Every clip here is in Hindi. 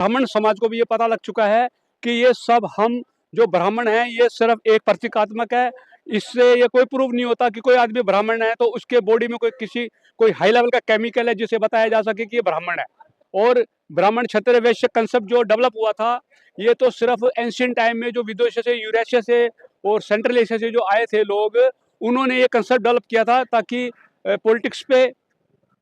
ब्राह्मण समाज को भी ये पता लग चुका है कि ये सब हम जो ब्राह्मण हैं ये सिर्फ एक प्रतीकात्मक है। इससे ये कोई प्रूव नहीं होता कि कोई आदमी ब्राह्मण है तो उसके बॉडी में कोई हाई लेवल का केमिकल है जिसे बताया जा सके कि ये ब्राह्मण है। और ब्राह्मण क्षत्रिय वैश्य कंसेप्ट जो डेवलप हुआ था ये तो सिर्फ एंशियंट टाइम में जो विदेशों से, यूरेशिया से और सेंट्रल एशिया से जो आए थे लोग, उन्होंने ये कंसेप्ट डेवलप किया था ताकि पॉलिटिक्स पे,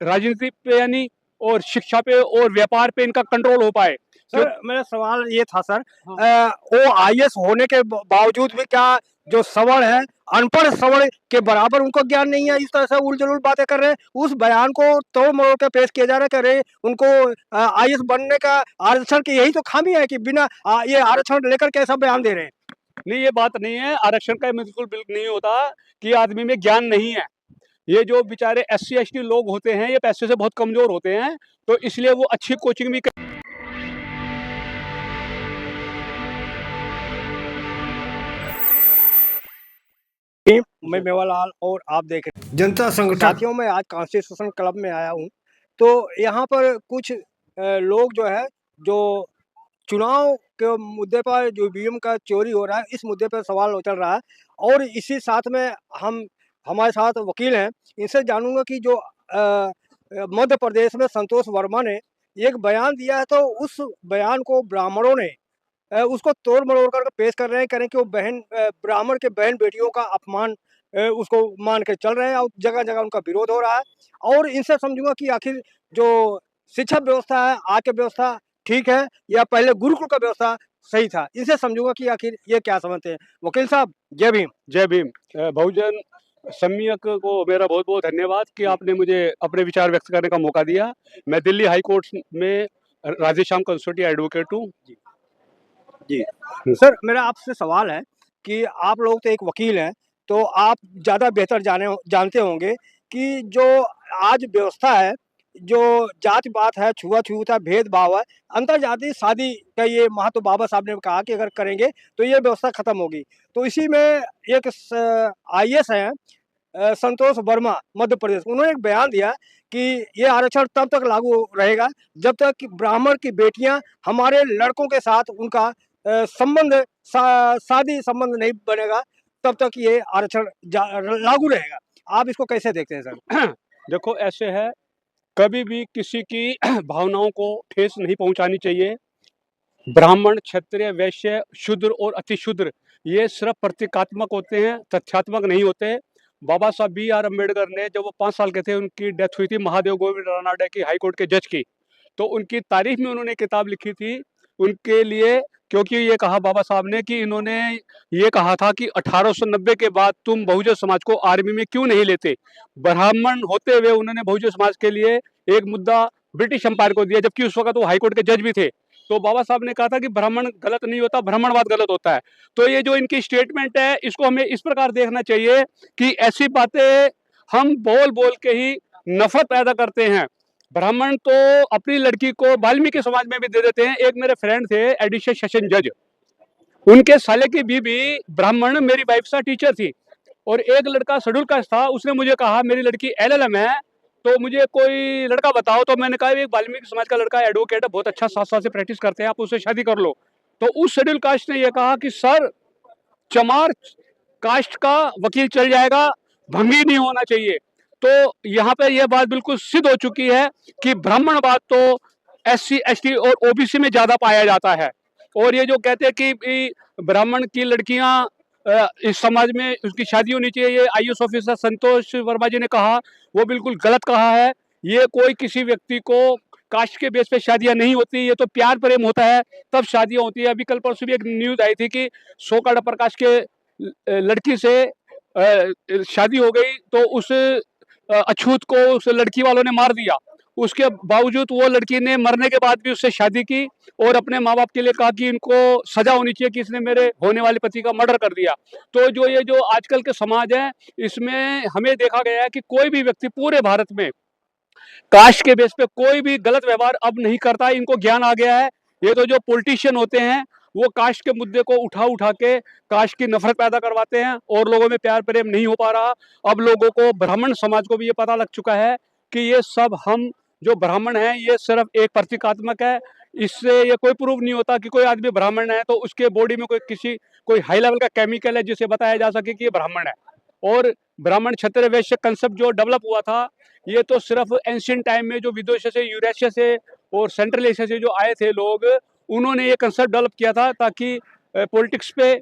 राजनीति पे यानी, और शिक्षा पे और व्यापार पे इनका कंट्रोल हो पाए। सर मेरा सवाल ये था सर, हाँ। वो आईएएस होने के बावजूद भी क्या जो सवर्ण है, अनपढ़ सवर्ण के बराबर उनको ज्ञान नहीं है? इस तरह से उलझुल बातें कर रहे हैं, उस बयान को तोड़ मरोड़ के पेश किया जा रहा है, कर रहे उनको आईएएस बनने का आरक्षण की यही तो खामी है कि बिना ये आरक्षण लेकर के ऐसा बयान दे रहे हैं। नहीं, ये बात नहीं है, आरक्षण का बिल्कुल नहीं होता कि आदमी में ज्ञान नहीं है। ये जो बेचारे एससी एसटी लोग होते हैं ये पैसे से बहुत कमजोर होते हैं, तो इसलिए वो अच्छी कोचिंग भी मैं मेवालाल और आप देख रहे हैं जनता संगठन। साथियों, मैं आज कॉन्स्टिट्यूशन क्लब में आया हूँ, तो यहाँ पर कुछ लोग जो है जो चुनाव के मुद्दे पर जो ईवीएम का चोरी हो रहा है, इस मुद्दे पर सवाल उछल रहा है। और इसी साथ में हमारे साथ वकील हैं, इनसे जानूंगा कि जो मध्य प्रदेश में संतोष वर्मा ने एक बयान दिया है, तो उस बयान को ब्राह्मणों ने उसको तोड़ मरोड़ कर पेश कर रहे हैं, करें कि वो ब्राह्मण के बहन बेटियों का अपमान उसको मान के चल रहे हैं और जगह जगह उनका विरोध हो रहा है। और इनसे समझूंगा कि आखिर जो शिक्षा व्यवस्था है, आज की व्यवस्था ठीक है या पहले गुरुकुल का व्यवस्था सही था? इनसे समझूंगा कि आखिर ये क्या समझते हैं। वकील साहब, जय भीम। जय भीम। बहुजन सम्यक को मेरा बहुत बहुत धन्यवाद कि आपने मुझे अपने विचार व्यक्त करने का मौका दिया। मैं दिल्ली हाई कोर्ट में राधेश्याम कंसोटी एडवोकेट हूँ। जी सर, मेरा आपसे सवाल है कि आप लोग तो एक वकील हैं, तो आप ज़्यादा बेहतर जानते होंगे कि जो आज व्यवस्था है, जो जात पात है, छुआछूत है, भेदभाव है, अंतरजातीय शादी का ये महत्व बाबा साहब ने कहा कि अगर करेंगे तो ये व्यवस्था खत्म होगी। तो इसी में एक आईएएस हैं संतोष वर्मा मध्य प्रदेश, उन्होंने एक बयान दिया कि ये आरक्षण तब तक लागू रहेगा जब तक कि ब्राह्मण की बेटियां हमारे लड़कों के साथ उनका संबंध शादी संबंध नहीं बनेगा, तब तक ये आरक्षण लागू रहेगा। आप इसको कैसे देखते हैं सर? देखो, ऐसे है, कभी भी किसी की भावनाओं को ठेस नहीं पहुंचानी चाहिए। ब्राह्मण, क्षत्रिय, वैश्य, शूद्र और अतिशूद्र ये सिर्फ प्रतीकात्मक होते हैं, तथ्यात्मक नहीं होते। बाबा साहब B.R. अम्बेडकर ने जब वो 5 साल के थे, उनकी डेथ हुई थी महादेव गोविंद रानाडे की हाई कोर्ट के जज की, तो उनकी तारीफ में उन्होंने किताब लिखी थी उनके लिए, क्योंकि ये कहा बाबा साहब ने कि इन्होंने ये कहा था कि 1890 के बाद तुम बहुजन समाज को आर्मी में क्यों नहीं लेते। ब्राह्मण होते हुए उन्होंने बहुजन समाज के लिए एक मुद्दा ब्रिटिश एम्पायर को दिया, जबकि उस वक्त वो हाईकोर्ट के जज भी थे। तो बाबा साहब ने कहा था कि ब्राह्मण गलत नहीं होता, ब्राह्मणवाद गलत होता है। तो ये जो इनकी स्टेटमेंट है इसको हमें इस प्रकार देखना चाहिए कि ऐसी बातें हम बोल बोल के ही नफरत पैदा करते हैं। ब्राह्मण तो अपनी लड़की को वाल्मीकि समाज में भी दे देते हैं। एक मेरे फ्रेंड थे एडिशनल सेशन जज, उनके साले की बीबी ब्राह्मण, मेरी वाइफ सा टीचर थी, और एक लड़का शेड्यूल कास्ट था। उसने मुझे कहा मेरी लड़की LLM है, तो मुझे कोई लड़का बताओ। तो मैंने कहा एक वाल्मीकि समाज का लड़का एडवोकेट है, बहुत अच्छा 7 साल से प्रैक्टिस करते हैं, आप उससे शादी कर लो। तो उस शेड्यूल कास्ट ने यह कहा कि सर, चमार कास्ट का वकील चल जाएगा, भंगी नहीं होना चाहिए। तो यहाँ पे यह बात बिल्कुल सिद्ध हो चुकी है कि ब्राह्मणवाद तो SC ST और OBC में ज्यादा पाया जाता है। और ये जो कहते हैं कि ब्राह्मण की लड़कियां इस समाज में उसकी शादी होनी चाहिए, ये IAS ऑफिसर संतोष वर्मा जी ने कहा, वो बिल्कुल गलत कहा है। ये कोई किसी व्यक्ति को कास्ट के बेस पे शादियां नहीं होती, ये तो प्यार प्रेम होता है तब शादियां होती है। अभी कल परसों भी एक न्यूज आई थी कि सोकाड़ा प्रकाश के लड़की से शादी हो गई, तो उस अछूत को उस लड़की वालों ने मार दिया। उसके बावजूद वो लड़की ने मरने के बाद भी उससे शादी की और अपने माँ बाप के लिए कहा कि इनको सजा होनी चाहिए कि इसने मेरे होने वाले पति का मर्डर कर दिया। तो जो ये जो आजकल के समाज है, इसमें हमें देखा गया है कि कोई भी व्यक्ति पूरे भारत में कास्ट के बेस पे कोई भी गलत व्यवहार अब नहीं करता, इनको ज्ञान आ गया है। ये तो जो पॉलिटिशियन होते हैं वो कास्ट के मुद्दे को उठा उठा के कास्ट की नफरत पैदा करवाते हैं और लोगों में प्यार प्रेम नहीं हो पा रहा। अब लोगों को, ब्राह्मण समाज को भी ये पता लग चुका है कि ये सब हम जो ब्राह्मण हैं ये सिर्फ एक प्रतीकात्मक है। इससे ये कोई प्रूव नहीं होता कि कोई आदमी ब्राह्मण है तो उसके बॉडी में कोई हाई लेवल का केमिकल है जिसे बताया जा सके कि ये ब्राह्मण है। और ब्राह्मण क्षत्रिय वैश्य कंसेप्ट जो डेवलप हुआ था, ये तो सिर्फ एंशिएंट टाइम में जो विदेशों से, यूरेशिया से और सेंट्रल एशिया से जो आए थे लोग, उन्होंने ये कंसेप्ट डेवलप किया था ताकि पॉलिटिक्स पे,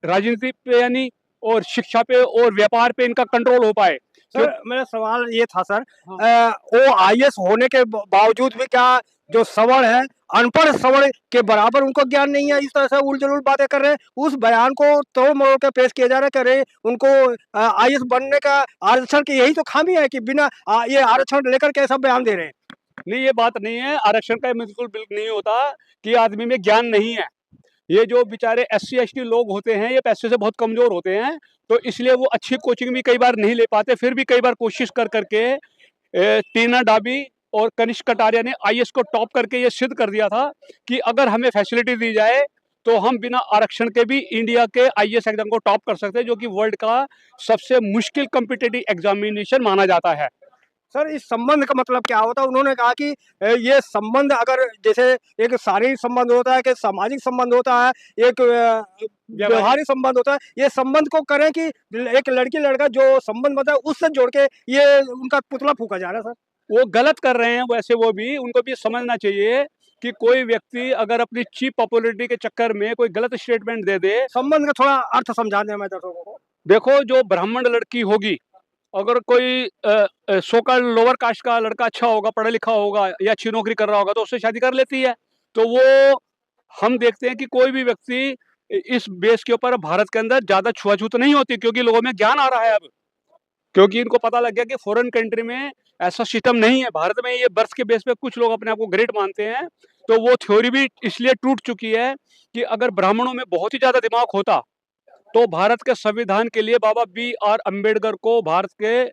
राजनीति पे यानी, और शिक्षा पे और व्यापार पे इनका कंट्रोल हो पाए। सर मेरा सवाल ये था सर, हाँ। वो आईएएस होने के बावजूद भी क्या जो सवर्ण है, अनपढ़ सवर्ण के बराबर उनको ज्ञान नहीं है? इस तरह से उलझुल बातें कर रहे हैं, उस बयान को तोड़ मरोड़ के पेश किया जा रहा है, कर रहे उनको आईएएस बनने का आरक्षण की यही तो खामी है कि बिना ये आरक्षण लेकर के ऐसा बयान दे रहे हैं। नहीं, ये बात नहीं है, आरक्षण का बिल्कुल नहीं होता कि आदमी में ज्ञान नहीं है। ये जो बेचारे एससी एसटी लोग होते हैं, ये पैसे से बहुत कमजोर होते हैं, तो इसलिए वो अच्छी कोचिंग भी कई बार नहीं ले पाते, फिर भी कई बार कोशिश कर करके टीना डाबी और कनिष्क कटारिया ने आईएएस को टॉप करके ये सिद्ध कर दिया था कि अगर हमें फैसिलिटी दी जाए तो हम बिना आरक्षण के भी इंडिया के आईएएस एग्जाम को टॉप कर सकते हैं, जो कि वर्ल्ड का सबसे मुश्किल कॉम्पिटिटिव एग्जामिनेशन माना जाता है। सर इस संबंध का मतलब क्या होता है? उन्होंने कहा कि ये संबंध अगर जैसे एक शारीरिक संबंध होता है, कि सामाजिक संबंध होता है, एक व्यवहारिक संबंध होता है, ये संबंध को करें कि एक लड़की लड़का जो संबंध बनता है उससे जोड़ के ये उनका पुतला फूका जा रहा है। सर वो गलत कर रहे हैं वैसे, उनको भी समझना चाहिए कि कोई व्यक्ति अगर अपनी चीप पॉपुलैरिटी के चक्कर में कोई गलत स्टेटमेंट दे दे। संबंध का थोड़ा अर्थ समझा दें हमारे दर्शकों को। देखो, जो ब्राह्मण लड़की होगी, अगर कोई सो कॉल्ड लोअर कास्ट का लड़का अच्छा होगा, पढ़ा लिखा होगा या अच्छी नौकरी कर रहा होगा तो उससे शादी कर लेती है। तो वो हम देखते हैं कि कोई भी व्यक्ति इस बेस के ऊपर भारत के अंदर ज्यादा छुआछूत नहीं होती, क्योंकि लोगों में ज्ञान आ रहा है अब, क्योंकि इनको पता लग गया कि फॉरेन कंट्री में ऐसा सिस्टम नहीं है। भारत में ये बर्थ के बेस पे कुछ लोग अपने आप को ग्रेट मानते हैं, तो वो थ्योरी भी इसलिए टूट चुकी है कि अगर ब्राह्मणों में बहुत ही ज्यादा दिमाग होता तो भारत के संविधान के लिए बाबा B.R. अम्बेडकर को भारत के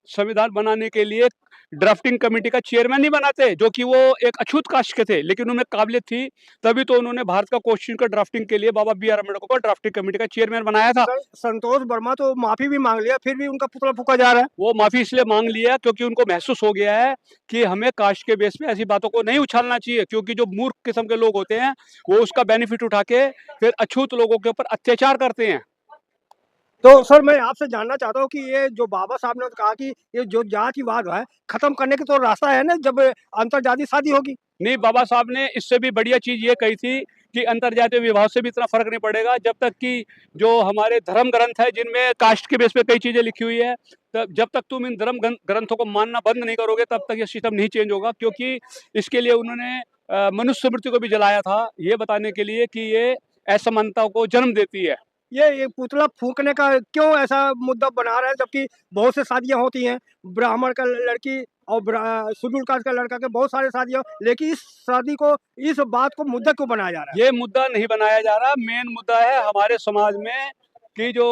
संविधान बनाने के लिए ड्राफ्टिंग कमेटी का चेयरमैन नहीं बनाते, जो कि वो एक अछूत कास्ट के थे, लेकिन उनमें काबिलियत थी, तभी तो उन्होंने भारत का कॉन्स्टिट्यूशन का ड्राफ्टिंग के लिए बाबा B.R. अम्बेडकर को ड्राफ्टिंग कमेटी का चेयरमैन बनाया था। संतोष वर्मा तो माफी भी मांग लिया, फिर भी उनका पुतला फूका जा रहा है। वो माफी इसलिए मांग लिया क्योंकि उनको महसूस हो गया है कि हमें कास्ट के बेस पे ऐसी बातों को नहीं उछालना चाहिए, क्योंकि जो मूर्ख किस्म के लोग होते हैं वो उसका बेनिफिट उठा के फिर अछूत लोगों के ऊपर अत्याचार करते हैं। तो सर मैं आपसे जानना चाहता हूँ कि ये जो बाबा साहब ने कहा कि ये जो जातिवाद है खत्म करने की तो रास्ता है ना, जब अंतरजातीय शादी होगी। नहीं, बाबा साहब ने इससे भी बढ़िया चीज ये कही थी कि अंतरजातीय विवाह से भी इतना फर्क नहीं पड़ेगा, जब तक कि जो हमारे धर्म ग्रंथ है जिनमें कास्ट के बेस पे कई चीजें लिखी हुई है, तब जब तक तुम इन धर्म ग्रंथों को मानना बंद नहीं करोगे तब तक ये सिस्टम नहीं चेंज होगा। क्योंकि इसके लिए उन्होंने मनुष्य मृत्यु को भी जलाया था, ये बताने के लिए कि ये असमानता को जन्म देती है। ये पुतला फूकने का क्यों ऐसा मुद्दा बना रहे हैं, जबकि बहुत से शादियां होती हैं, ब्राह्मण का लड़की और शेड्यूल कास्ट का लड़का के बहुत सारे शादियां, लेकिन इस शादी को, इस बात को मुद्दा क्यों बनाया जा रहा है? ये मुद्दा नहीं बनाया जा रहा, मेन मुद्दा है हमारे समाज में कि जो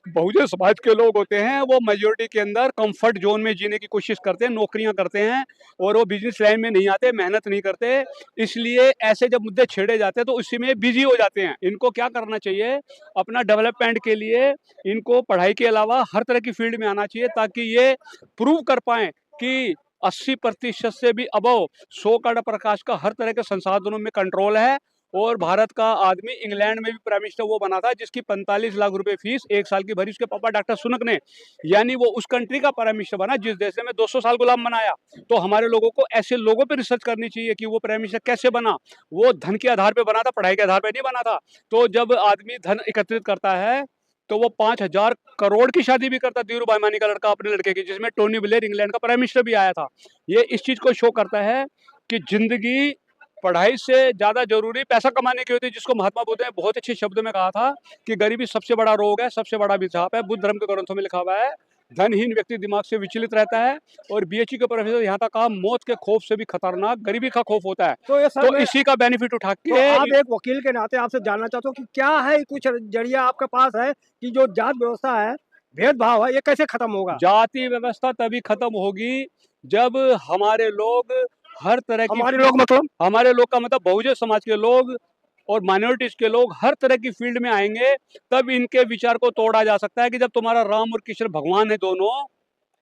बहुजन समाज के लोग होते हैं वो मेजोरिटी के अंदर कंफर्ट जोन में जीने की कोशिश करते हैं, नौकरियां करते हैं और वो बिजनेस लाइन में नहीं आते, मेहनत नहीं करते। इसलिए ऐसे जब मुद्दे छेड़े जाते हैं तो उसी में बिजी हो जाते हैं। इनको क्या करना चाहिए, अपना डेवलपमेंट के लिए इनको पढ़ाई के अलावा हर तरह की फील्ड में आना चाहिए, ताकि ये प्रूव कर पाए कि 80% से भी अबव 100 करोड़ प्रकाश का हर तरह के संसाधनों में कंट्रोल है। और भारत का आदमी इंग्लैंड में भी प्राइम मिनिस्टर वो बना था जिसकी 45 लाख रुपए फीस एक साल की भरी उसके पापा डॉक्टर सुनक ने, यानी वो उस कंट्री का प्राइम मिनिस्टर बना जिस देश में 200 साल गुलाम बनाया। तो हमारे लोगों को ऐसे लोगों पे रिसर्च करनी चाहिए कि वो प्राइम मिनिस्टर कैसे बना। वो धन के आधार पे बना था, पढ़ाई के आधार पे नहीं बना था। तो जब आदमी धन एकत्रित करता है तो वो 5,000 करोड़ की शादी भी करता, धीरू भाई मानी का लड़का अपने लड़के की, जिसमें टोनी ब्लेयर इंग्लैंड का प्राइम मिनिस्टर भी आया था। ये इस चीज को शो करता है कि जिंदगी पढ़ाई से ज्यादा जरूरी पैसा कमाने की होती है, जिसको महात्मा बुद्ध ने बहुत अच्छे शब्दों में कहा था कि गरीबी सबसे बड़ा रोग है, सबसे बड़ा विषाप है। बुद्ध धर्म के ग्रंथों में लिखा हुआ है, धनहीन व्यक्ति दिमाग से विचलित रहता है। और बीएचयू के प्रोफेसर यहाँ तक कहा, मौत के खौफ से भी खतरनाक गरीबी का खौफ होता है। तो इसी का बेनिफिट उठा के तो आप एक वकील के नाते आपसे जानना चाहता हूँ कि क्या है कुछ जरिया आपके पास है कि जो जात व्यवस्था है, भेदभाव है, ये कैसे खत्म होगा? जाति व्यवस्था तभी खत्म होगी जब हमारे लोग हर तरह की, हमारे लोग का मतलब बहुजन समाज के लोग और माइनॉरिटीज के लोग हर तरह की फील्ड में आएंगे, तब इनके विचार को तोड़ा जा सकता है कि जब तुम्हारा राम और कृष्ण भगवान है दोनों,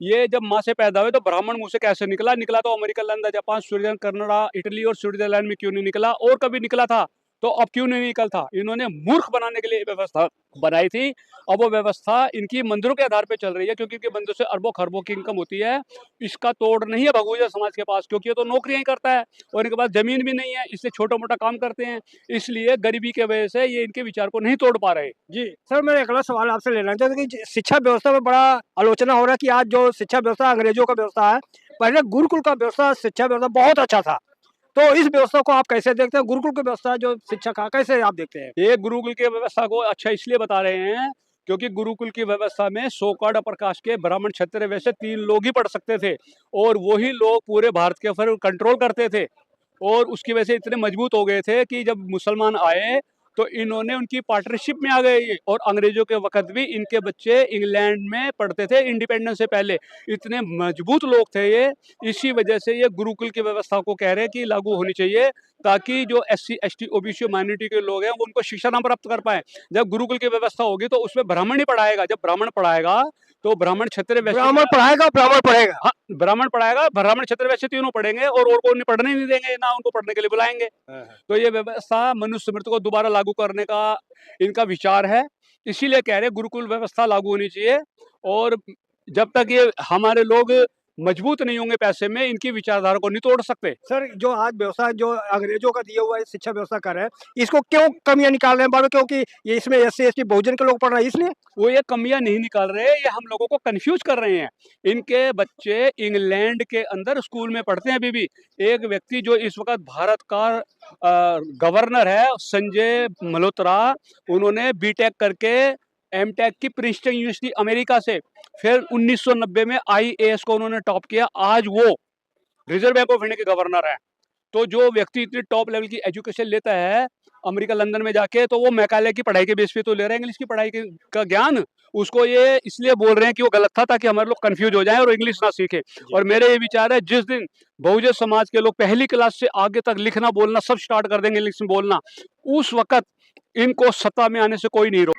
ये जब माँ से पैदा हुए तो ब्राह्मण मुंह से कैसे निकला? निकला तो America, London, Japan, Sweden, Canada, Italy और स्विट्जरलैंड में क्यों नहीं निकला? और कभी निकला था तो अब क्यों नहीं निकल था? इन्होंने मूर्ख बनाने के लिए व्यवस्था बनाई थी। अब वो व्यवस्था इनकी मंदिरों के आधार पे चल रही है, क्योंकि इनके बंदों से अरबों खरबों की इनकम होती है। इसका तोड़ नहीं है बहुजन समाज के पास, क्योंकि ये तो नौकरियां ही करता है और इनके पास जमीन भी नहीं है, इससे छोटा मोटा काम करते हैं। इसलिए गरीबी के वजह से ये इनके विचार को नहीं तोड़ पा रहे। जी सर, मैं अगला सवाल आपसे लेना चाहता हूँ कि शिक्षा व्यवस्था में बड़ा आलोचना हो रहा है कि आज जो शिक्षा व्यवस्था अंग्रेजों का व्यवस्था है, पहले गुरुकुल का व्यवस्था शिक्षा व्यवस्था बहुत अच्छा था। तो इस व्यवस्था को आप कैसे देखते हैं? गुरुकुल की व्यवस्था जो शिक्षा का कैसे आप देखते हैं? ये गुरुकुल की व्यवस्था को अच्छा इसलिए बता रहे हैं क्योंकि गुरुकुल की व्यवस्था में सो कॉल्ड अपर कास्ट के ब्राह्मण, क्षत्रिय, वैश्य 3 लोग ही पढ़ सकते थे और वही लोग पूरे भारत के ऊपर कंट्रोल करते थे। और उसकी वजह से इतने मजबूत हो गए थे कि जब मुसलमान आए तो इन्होंने उनकी पार्टनरशिप में आ गए ये। और अंग्रेजों के वक्त भी इनके बच्चे इंग्लैंड में पढ़ते थे इंडिपेंडेंस से पहले। इतने मजबूत लोग थे ये। इसी वजह से ये गुरुकुल की व्यवस्था को कह रहे हैं कि लागू होनी चाहिए, ताकि जो SC, ST, OBC माइनॉरिटी के लोग हैं वो उनको शिक्षा ना प्राप्त कर पाए। जब गुरुकुल की व्यवस्था होगी तो उसमें ब्राह्मण ही पढ़ाएगा। जब ब्राह्मण पढ़ाएगा तो ब्राह्मण, क्षत्रिय, वैश्य, ब्राह्मण पढ़ाएगा, ब्राह्मण पढ़ेगा। हाँ, ब्राह्मण पढ़ाएगा, ब्राह्मण, क्षत्रिय, वैश्य तीनों पढ़ेंगे और को उन्हें पढ़ने नहीं देंगे, ना उनको पढ़ने के लिए बुलाएंगे। तो ये व्यवस्था मनुस्मृति को दोबारा लागू करने का इनका विचार है। इसीलिए कह रहे हैं गुरुकुल व्यवस्था लागू होनी चाहिए। और जब तक ये हमारे लोग मजबूत नहीं होंगे पैसे में, इनकी विचारधारा को नहीं तोड़ सकते। सर, जो आज व्यवस्था जो अंग्रेजों का दिया हुआ है शिक्षा व्यवस्था कर रहे हैं, इसको क्यों कमियां निकाल रहे हैं बार बार? क्योंकि ये इसमें SC, ST बहुजन के लोग पढ़ रहे हैं इसलिए? वो ये कमियां नहीं निकाल रहे, ये हम लोगों को कंफ्यूज कर रहे हैं। इनके बच्चे इंग्लैंड के अंदर स्कूल में पढ़ते हैं अभी भी। एक व्यक्ति जो इस वक्त भारत का गवर्नर है, संजय मल्होत्रा, उन्होंने बीटेक करके एमटेक की प्रिंसटन यूनिवर्सिटी अमेरिका से, फिर 1990 में IAS को उन्होंने टॉप किया। आज वो रिजर्व बैंक ऑफ इंडिया के गवर्नर है। तो जो व्यक्ति इतनी टॉप लेवल की एजुकेशन लेता है अमेरिका, लंदन में जाके, तो वो मैकाले की पढ़ाई के बेस पे तो ले रहे हैं इंग्लिश की पढ़ाई का ज्ञान। उसको ये इसलिए बोल रहे हैं कि वो गलत था, ताकि हमारे लोग कंफ्यूज हो जाएं और इंग्लिश ना सीखें। और मेरे ये विचार है, जिस दिन बहुजन समाज के लोग पहली क्लास से आगे तक लिखना बोलना सब स्टार्ट कर देंगे इंग्लिश में बोलना, उस वक्त इनको सत्ता में आने से कोई नहीं रोक